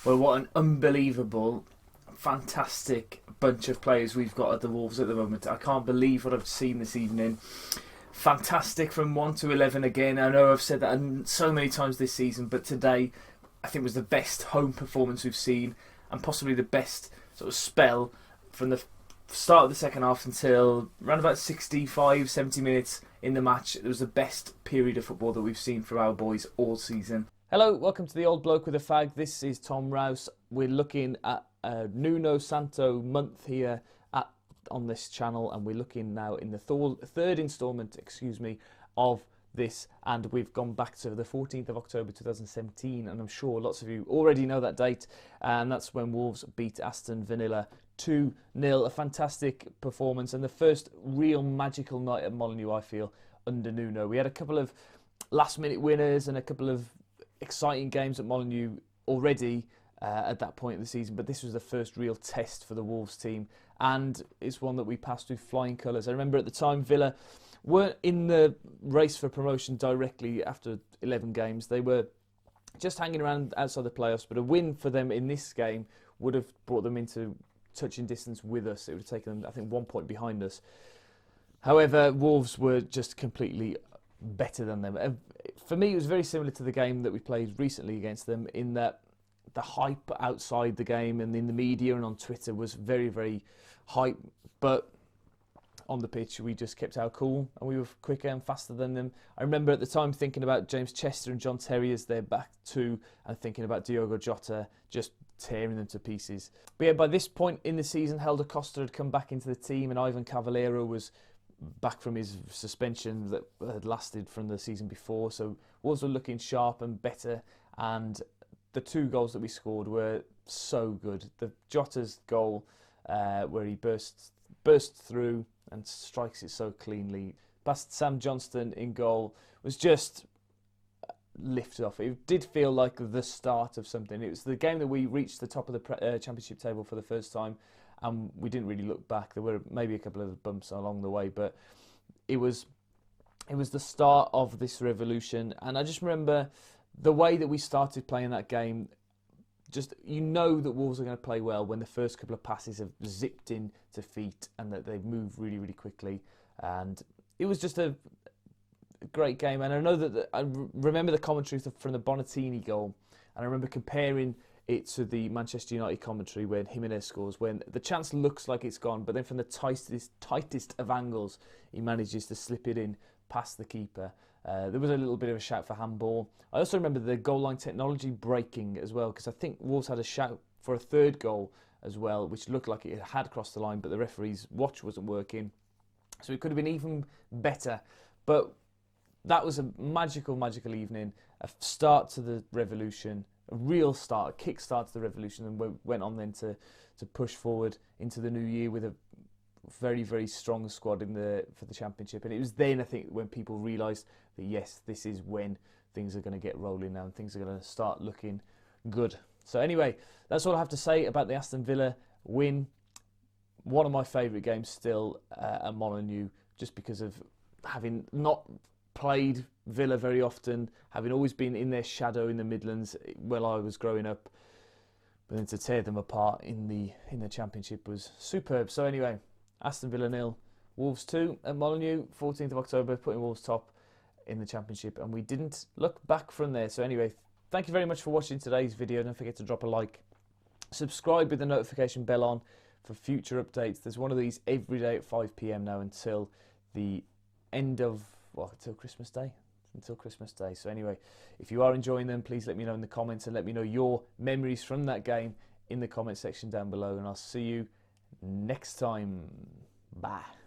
Well, what an unbelievable, fantastic bunch of players we've got at the Wolves at the moment. I can't believe what I've seen this evening. Fantastic from 1 to 11 again. I know I've said that so many times this season, but today I think was the best home performance we've seen, and possibly the best sort of spell from the start of the second half until around about 65, 70 minutes in the match. It was the best period of football that we've seen from our boys all season. Hello, welcome to the Old Bloke with a Fag. This is Tom Rouse. We're looking at Nuno Santo month here on this channel, and we're looking now in the third instalment, of this, and we've gone back to the 14th of October 2017, and I'm sure lots of you already know that date, and that's when Wolves beat Aston Villa 2-0. A fantastic performance and the first real magical night at Molineux, I feel, under Nuno. We had a couple of last-minute winners and a couple of exciting games at Molineux already at that point of the season, but this was the first real test for the Wolves team, and it's one that we passed with flying colours. I remember at the time Villa weren't in the race for promotion directly after 11 games. They were just hanging around outside the playoffs, but a win for them in this game would have brought them into touching distance with us. It would have taken them, I think, 1 point behind us. However, Wolves were just completely better than them. For me, it was very similar to the game that we played recently against them, in that the hype outside the game and in the media and on Twitter was very, very hype, but on the pitch we just kept our cool and we were quicker and faster than them. I remember at the time thinking about James Chester and John Terry as their back two, and thinking about Diogo Jota just tearing them to pieces. But yeah, by this point in the season, Helder Costa had come back into the team, and Ivan Cavaleiro was back from his suspension that had lasted from the season before, so Wolves were looking sharp and better, and the two goals that we scored were so good. The Jota's goal, where he bursts through and strikes it so cleanly past Sam Johnston in goal, was just lifted off. It did feel like the start of something. It was the game that we reached the top of the championship table for the first time, and we didn't really look back. There were maybe a couple of bumps along the way, but it was the start of this revolution. And I just remember the way that we started playing that game. Just, you know that Wolves are going to play well when the first couple of passes have zipped in to feet and that they move really, really quickly. And it was just a great game. And I know that I remember the commentary from the Bonatini goal, and I remember comparing it to the Manchester United commentary when Jimenez scores, when the chance looks like it's gone, but then from the tightest of angles, he manages to slip it in past the keeper. There was a little bit of a shout for handball. I also remember the goal line technology breaking as well, because I think Wolves had a shout for a third goal as well, which looked like it had crossed the line, but the referee's watch wasn't working. So it could have been even better. But that was a magical, magical evening, a start to the revolution, a real start, a kick start to the revolution, and we went on then to push forward into the new year with a very, very strong squad for the championship. And it was then, I think, when people realised that yes, this is when things are going to get rolling now and things are going to start looking good. So anyway, that's all I have to say about the Aston Villa win. One of my favourite games still at Molineux, just because of having not played Villa very often, having always been in their shadow in the Midlands while I was growing up, but then to tear them apart in the championship was superb. So anyway, Aston Villa 0, Wolves 2 at Molineux, 14th of October, putting Wolves top in the championship, and we didn't look back from there. So anyway, thank you very much for watching today's video. Don't forget to drop a like, subscribe with the notification bell on for future updates. There's one of these every day at 5 PM now until the end of, until Christmas Day. So anyway, if you are enjoying them, please let me know in the comments, and let me know your memories from that game in the comment section down below, and I'll see you next time. Bye.